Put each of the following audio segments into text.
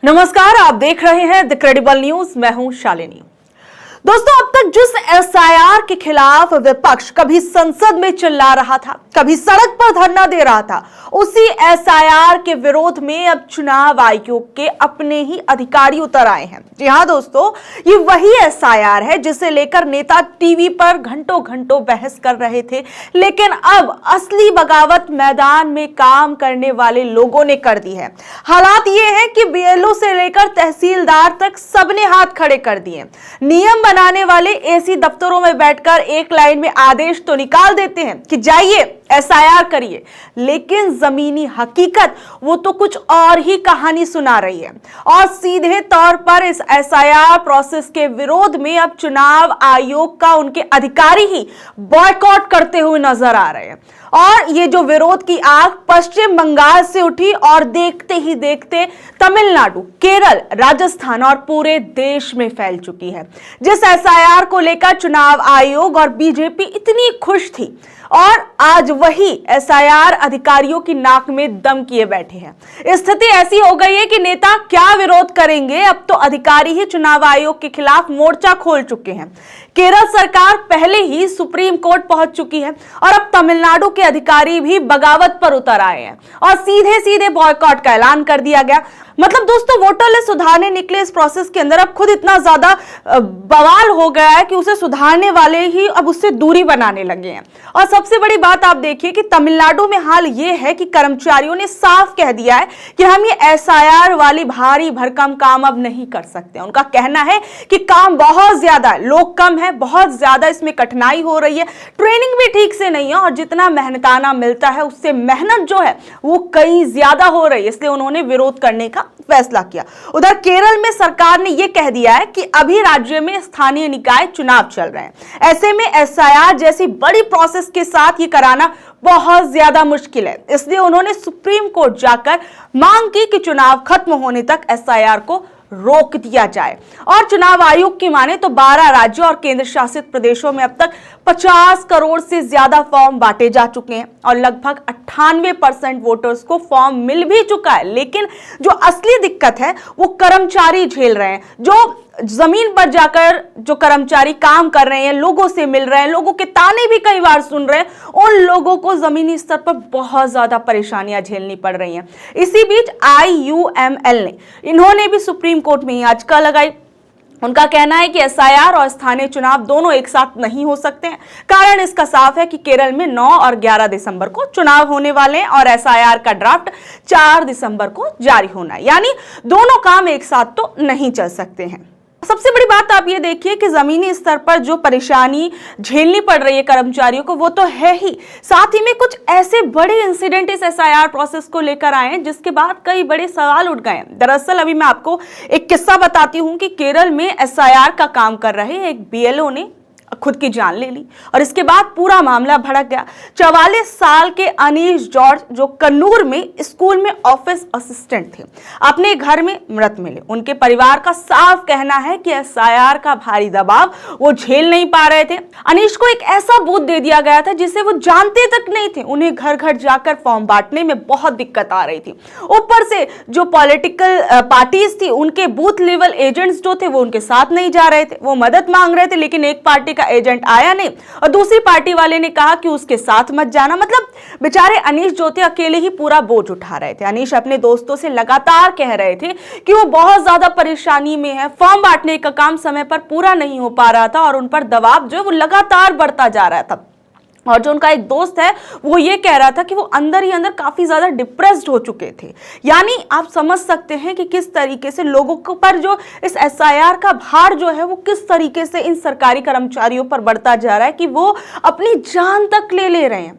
नमस्कार, आप देख रहे हैं द क्रेडिबल न्यूज। मैं हूं शालिनी। दोस्तों, अब तक जिस एसआईआर के खिलाफ विपक्ष कभी संसद में चिल्ला रहा था, कभी सड़क पर धरना दे रहा था, उसी एसआईआर के विरोध में अब चुनाव आयोग के अपने ही अधिकारी उतर आए हैं। जी हां दोस्तों, ये वही एसआईआर है जिसे लेकर नेता टीवी पर घंटों घंटों बहस कर रहे थे, लेकिन अब असली बगावत मैदान में काम करने वाले लोगों ने कर दी है। हालात ये है कि बीएलओ से लेकर तहसीलदार तक सबने हाथ खड़े कर दिए। नियम बनाने वाले एसी दफ्तरों में बैठकर एक लाइन में आदेश तो निकाल देते हैं कि जाइए एसआईआर करिए, लेकिन जमीनी हकीकत वो तो कुछ और ही कहानी सुना रही है। और सीधे तौर पर इस एसआईआर प्रोसेस के विरोध में अब चुनाव आयोग का उनके अधिकारी ही बॉयकॉट करते हुए नजर आ रहे हैं। और ये जो विरोध की आग पश्चिम बंगाल से उठी और देखते ही देखते तमिलनाडु, केरल, राजस्थान और पूरे देश में फैल चुकी है। जिस एसआईआर को लेकर चुनाव आयोग और बीजेपी इतनी खुश थी, और आज वही एसआईआर अधिकारियों की नाक में दम किए बैठे हैं। स्थिति ऐसी हो गई है कि नेता क्या विरोध करेंगे, अब तो अधिकारी ही चुनाव आयोग के खिलाफ मोर्चा खोल चुके हैं। केरल सरकार पहले ही सुप्रीम कोर्ट पहुंच चुकी है और अब तमिलनाडु के अधिकारी भी बगावत पर उतर आए हैं और सीधे सीधे बॉयकॉट का ऐलान कर दिया गया। मतलब दोस्तों, वोटर लिस्ट सुधारने निकले इस प्रोसेस के अंदर अब खुद इतना ज्यादा बवाल हो गया है कि उसे सुधारने वाले ही अब उससे दूरी बनाने लगे हैं। और सबसे बड़ी बात आप देखिए कि तमिलनाडु में हाल ये है कि कर्मचारियों ने साफ कह दिया है कि हम ये एसआईआर वाली भारी भरकम काम अब नहीं कर सकते। उनका कहना है कि काम बहुत ज्यादा है, लोग कम है, बहुत ज्यादा इसमें कठिनाई हो रही है, ट्रेनिंग भी ठीक से नहीं है और जितना मेहनताना मिलता है उससे मेहनत जो है वो कई ज्यादा हो रही है। इसलिए उन्होंने विरोध करने का फैसला किया। उधर केरल में सरकार ने यह कह दिया है कि अभी राज्य में स्थानीय निकाय चुनाव चल रहे हैं, ऐसे में एसआईआर जैसी बड़ी प्रोसेस के साथ ये कराना बहुत ज्यादा मुश्किल है। इसलिए उन्होंने सुप्रीम कोर्ट जाकर मांग की कि चुनाव खत्म होने तक एसआईआर को रोक दिया जाए। और चुनाव आयोग की माने तो 12 राज्यों और केंद्र शासित प्रदेशों में अब तक 50 करोड़ से ज्यादा फॉर्म बांटे जा चुके हैं और लगभग 98% वोटर्स को फॉर्म मिल भी चुका है। लेकिन जो असली दिक्कत है वो कर्मचारी झेल रहे हैं। जो जमीन पर जाकर जो कर्मचारी काम कर रहे हैं, लोगों से मिल रहे हैं, लोगों के ताने भी कई बार सुन रहे हैं, उन लोगों को जमीनी स्तर पर बहुत ज्यादा परेशानियां झेलनी पड़ रही हैं। इसी बीच IUML ने इन्होंने भी सुप्रीम कोर्ट में याचिका लगाई। उनका कहना है कि एसआईआर और स्थानीय चुनाव दोनों एक साथ नहीं हो सकते हैं। कारण इसका साफ है कि केरल में 9 और 11 दिसंबर को चुनाव होने वाले हैं और एसआईआर का ड्राफ्ट 4 दिसंबर को जारी होना है, यानी दोनों काम एक साथ तो नहीं चल सकते हैं। सबसे बड़ी बात आप ये देखिए कि जमीनी स्तर पर जो परेशानी झेलनी पड़ रही है कर्मचारियों को वो तो है ही, साथ ही में कुछ ऐसे बड़े इंसिडेंट इस एसआईआर प्रोसेस को लेकर आए हैं जिसके बाद कई बड़े सवाल उठ गए हैं। दरअसल अभी मैं आपको एक किस्सा बताती हूं कि केरल में एसआईआर का काम कर रहे एक बीएलओ ने खुद की जान ले ली और इसके बाद पूरा मामला भड़क गया। 44 साल के अनीश जॉर्ज जो कन्नूर में स्कूल में ऑफिस असिस्टेंट थे, अपने घर में मृत मिले। उनके परिवार का साफ कहना है कि एसआईआर का भारी दबाव वो झेल नहीं पा रहे थे। अनीश को एक ऐसा बूथ दे दिया गया था जिसे वो जानते तक नहीं थे। उन्हें घर घर जाकर फॉर्म बांटने में बहुत दिक्कत आ रही थी। ऊपर से जो पॉलिटिकल पार्टीज थी उनके बूथ लेवल एजेंट्स जो थे वो उनके साथ नहीं जा रहे थे। वो मदद मांग रहे थे लेकिन एक पार्टी का एजेंट आया नहीं और दूसरी पार्टी वाले ने कहा कि उसके साथ मत जाना। मतलब बेचारे अनीश जो थे अकेले ही पूरा बोझ उठा रहे थे। अनीश अपने दोस्तों से लगातार कह रहे थे कि वो बहुत ज्यादा परेशानी में है, फॉर्म बांटने का काम समय पर पूरा नहीं हो पा रहा था और उन पर दबाव जो है वो लगातार बढ़ता जा रहा था। और जो उनका एक दोस्त है वो ये कह रहा था कि वो अंदर ही अंदर काफी ज्यादा डिप्रेस्ड हो चुके थे। यानी आप समझ सकते हैं कि किस तरीके से लोगों को पर जो इस एसआईआर का भार जो है वो किस तरीके से इन सरकारी कर्मचारियों पर बढ़ता जा रहा है कि वो अपनी जान तक ले रहे हैं।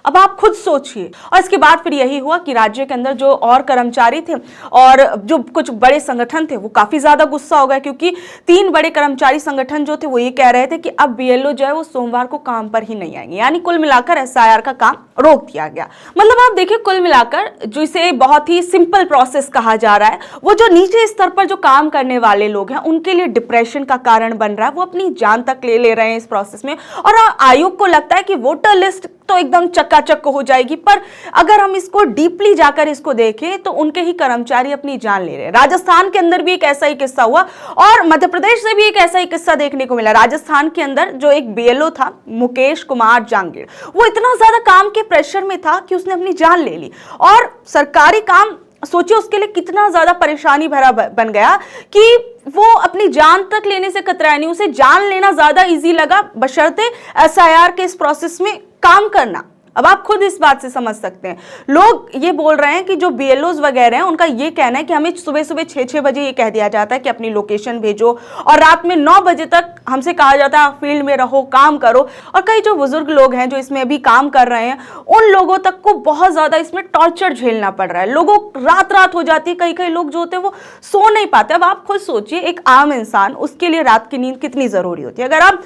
अब आप खुद सोचिए। और इसके बाद फिर यही हुआ कि राज्य के अंदर जो और कर्मचारी थे और जो कुछ बड़े संगठन थे वो काफी ज्यादा गुस्सा हो गए, क्योंकि 3 बड़े कर्मचारी संगठन जो थे वो ये कह रहे थे कि अब बीएलओ जो है वो सोमवार को काम पर ही नहीं आएंगे। यानी कुल मिलाकर एसआईआर का काम रोक दिया गया। मतलब आप देखिए, कुल मिलाकर जो इसे बहुत ही सिंपल प्रोसेस कहा जा रहा है, वो जो नीचे स्तर पर जो काम करने वाले लोग हैं उनके लिए डिप्रेशन का कारण बन रहा है। वो अपनी जान तक ले रहे हैं इस प्रोसेस में। और आयोग को लगता है कि वोटर लिस्ट तो एकदम चक्काचक्क हो जाएगी। पर अगर हम इसको डीपली जाकर इसको देखें तो उनके ही कर्मचारी अपनी जान ले रहे हैं। राजस्थान के अंदर भी एक ऐसा ही किस्सा हुआ और मध्य प्रदेश से भी एक ऐसा ही किस्सा देखने को मिला। राजस्थान के अंदर जो एक बीएलओ था मुकेश कुमार जांगीर, वो इतना ज्यादा काम के प्रेशर में था कि उसने अपनी जान ले ली। और सरकारी काम सोचिए उसके लिए कितना ज्यादा परेशानी भरा बन गया कि वो अपनी जान तक लेने से कतराया नहीं, उसे जान लेना ज्यादा इजी लगा बशर्ते एसआईआर के इस प्रोसेस में काम करना। अब आप खुद इस बात से समझ सकते हैं, लोग ये बोल रहे हैं कि जो बीएलओज वगैरह हैं उनका ये कहना है कि हमें सुबह सुबह 6-6 बजे ये कह दिया जाता है कि अपनी लोकेशन भेजो और रात में 9 बजे तक हमसे कहा जाता है फील्ड में रहो, काम करो। और कई जो बुजुर्ग लोग हैं जो इसमें अभी काम कर रहे हैं उन लोगों तक को बहुत ज्यादा इसमें टॉर्चर झेलना पड़ रहा है। लोगों रात हो जाती है, कई लोग जो होते हैं वो सो नहीं पाते। अब आप खुद सोचिए, एक आम इंसान, उसके लिए रात की नींद कितनी जरूरी होती है। अगर आप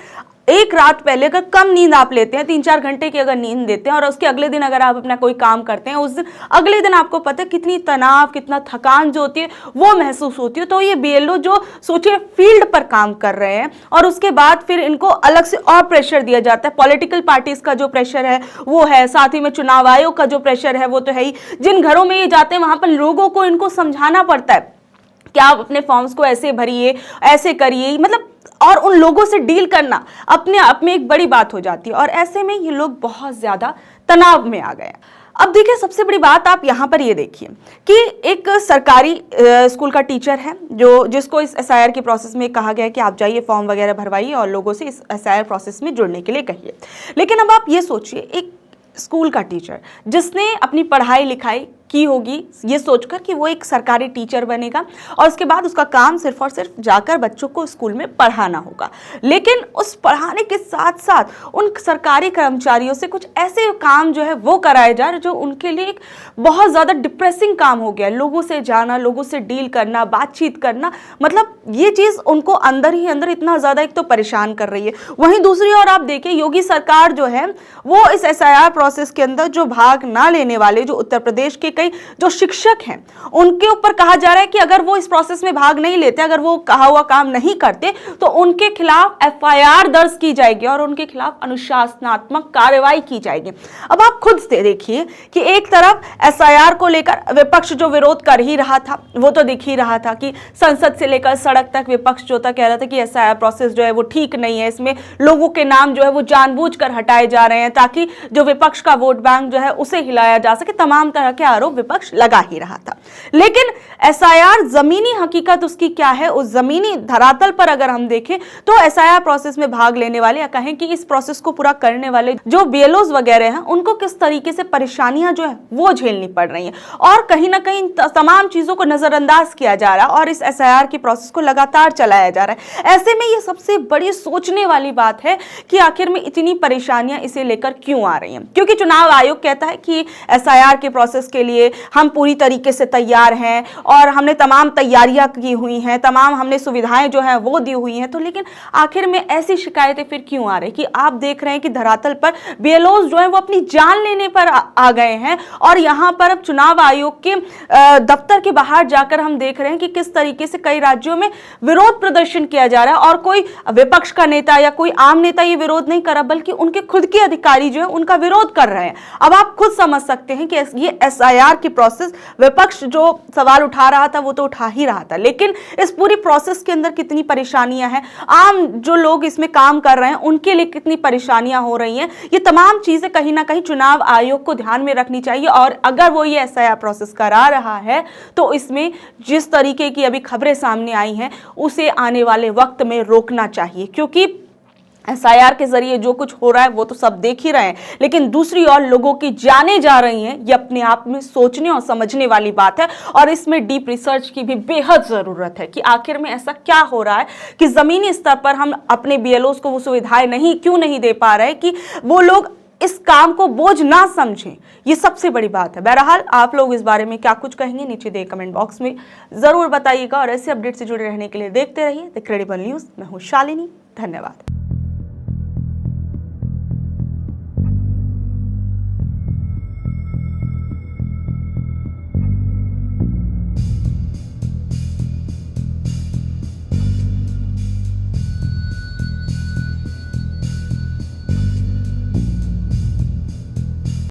एक रात पहले अगर कम नींद आप लेते हैं, 3-4 घंटे की अगर नींद देते हैं और उसके अगले दिन अगर आप अपना कोई काम करते हैं, उस दिन अगले दिन आपको पता है कितनी तनाव, कितना थकान जो होती है वो महसूस होती है। तो ये बीएलओ जो सोचिए फील्ड पर काम कर रहे हैं और उसके बाद फिर इनको अलग से और प्रेशर दिया जाता है। पॉलिटिकल पार्टीज का जो प्रेशर है वो है, साथ ही में चुनाव आयोग का जो प्रेशर है वो तो है ही। जिन घरों में ये जाते हैं वहां पर लोगों को इनको समझाना पड़ता है कि आप अपने फॉर्म्स को ऐसे भरिए, ऐसे करिए, मतलब और उन लोगों से डील करना अपने आप में एक बड़ी बात हो जाती है। और ऐसे में ये लोग बहुत ज्यादा तनाव में आ गए। अब देखिए, सबसे बड़ी बात आप यहाँ पर ये देखिए कि एक सरकारी स्कूल का टीचर है जिसको इस एसआईआर के प्रोसेस में कहा गया है कि आप जाइए फॉर्म वगैरह भरवाइए और लोगों से इस एसआईआर प्रोसेस में जुड़ने के लिए कहिए। लेकिन अब आप ये सोचिए, एक स्कूल का टीचर जिसने अपनी पढ़ाई लिखाई की होगी ये सोचकर कि वो एक सरकारी टीचर बनेगा और उसके बाद उसका काम सिर्फ और सिर्फ जाकर बच्चों को स्कूल में पढ़ाना होगा। लेकिन उस पढ़ाने के साथ साथ उन सरकारी कर्मचारियों से कुछ ऐसे काम जो है वो कराए जा रहे जो उनके लिए एक बहुत ज़्यादा डिप्रेसिंग काम हो गया। लोगों से जाना, लोगों से डील करना, बातचीत करना, मतलब ये चीज़ उनको अंदर ही अंदर इतना ज़्यादा एक तो परेशान कर रही है। वहीं दूसरी ओर आप देखिए, योगी सरकार जो है वो इस एसआईआर प्रोसेस के अंदर जो भाग ना लेने वाले जो उत्तर प्रदेश के कई जो शिक्षक हैं उनके ऊपर कहा जा रहा है कि अगर वो इस प्रोसेस में भाग नहीं लेते, अगर वो कहा हुआ काम नहीं करते तो उनके खिलाफ एफआईआर दर्ज की जाएगी और उनके खिलाफ अनुशासनात्मक कार्रवाई की जाएगी। अब आप खुद से देखिए कि एक तरफ एसआईआर को लेकर विपक्ष जो विरोध कर ही रहा था वो तो दिख ही रहा था कि संसद से लेकर सड़क तक विपक्ष जो था कह रहा था कि एसआईआर प्रोसेस जो है वो ठीक नहीं है, इसमें लोगों के नाम जो है वो जानबूझकर हटाए जा रहे हैं ताकि जो विपक्ष का वोट बैंक जो है उसे हिलाया जा सके। तमाम तरह के आरोप विपक्ष लगा ही रहा था। लेकिन एसआईआर जमीनी हकीकत उसकी क्या है, उस जमीनी धरातल पर अगर हम देखें तो एसआईआर प्रोसेस में भाग लेने वाले या कहें कि इस प्रोसेस को पूरा करने वाले जो बीएलओज वगैरह हैं उनको किस तरीके से परेशानियां जो है वो झेलनी पड़ रही हैं और कहीं ना कहीं तमाम चीजों को नजरअंदाज किया जा रहा है और इस एसआईआर की प्रोसेस को लगातार चलाया जा रहा है। ऐसे में ये सबसे बड़ी सोचने वाली बात है कि आखिर में इतनी परेशानियां इसे लेकर क्यों आ रही हैं। क्योंकि चुनाव आयोग कहता है कि एसआईआर के प्रोसेस के लिए हम पूरी तरीके से तैयार हैं और हमने तमाम तैयारियां की हुई हैं, तमाम हमने सुविधाएं जो हैं वो दी हुई हैं। तो लेकिन आखिर में ऐसी शिकायतें फिर क्यों आ रही कि आप देख रहे हैं कि धरातल पर बीएलओज जो है वो अपनी जान लेने पर आ गए हैं और यहां पर अब चुनाव आयोग के दफ्तर के बाहर जाकर हम देख रहे हैं कि किस तरीके से कई राज्यों में विरोध प्रदर्शन किया जा रहा है और कोई विपक्ष का नेता या कोई आम नेता ये विरोध नहीं कर रहा बल्कि उनके खुद के अधिकारी जो है उनका विरोध कर रहे हैं। अब आप खुद समझ सकते हैं कि ये एसआईआर की प्रोसेस विपक्ष जो सवाल उठा रहा था वो तो उठा ही रहा था, लेकिन इस पूरी प्रोसेस के अंदर कितनी परेशानियां हैं, आम जो लोग इसमें काम कर रहे हैं उनके लिए कितनी परेशानियां हो रही हैं, ये तमाम चीजें कहीं ना कहीं चुनाव आयोग को ध्यान में रखनी चाहिए। और अगर वो ये एसआईआर प्रोसेस करा रहा है तो इसमें जिस तरीके की अभी खबरें सामने आई हैं उसे आने वाले वक्त में रोकना चाहिए। क्योंकि एसआईआर के जरिए जो कुछ हो रहा है वो तो सब देख ही रहे हैं, लेकिन दूसरी ओर लोगों की जानें जा रही हैं, ये अपने आप में सोचने और समझने वाली बात है। और इसमें डीप रिसर्च की भी बेहद जरूरत है कि आखिर में ऐसा क्या हो रहा है कि जमीनी स्तर पर हम अपने बीएलओज को वो सुविधाएं क्यों नहीं दे पा रहे कि वो लोग इस काम को बोझ ना समझें। ये सबसे बड़ी बात है। बहरहाल आप लोग इस बारे में क्या कुछ कहेंगे नीचे दे कमेंट बॉक्स में जरूर बताइएगा और ऐसे अपडेट से जुड़े रहने के लिए देखते रहिए द क्रेडिबल न्यूज। मैं हूं शालिनी, धन्यवाद।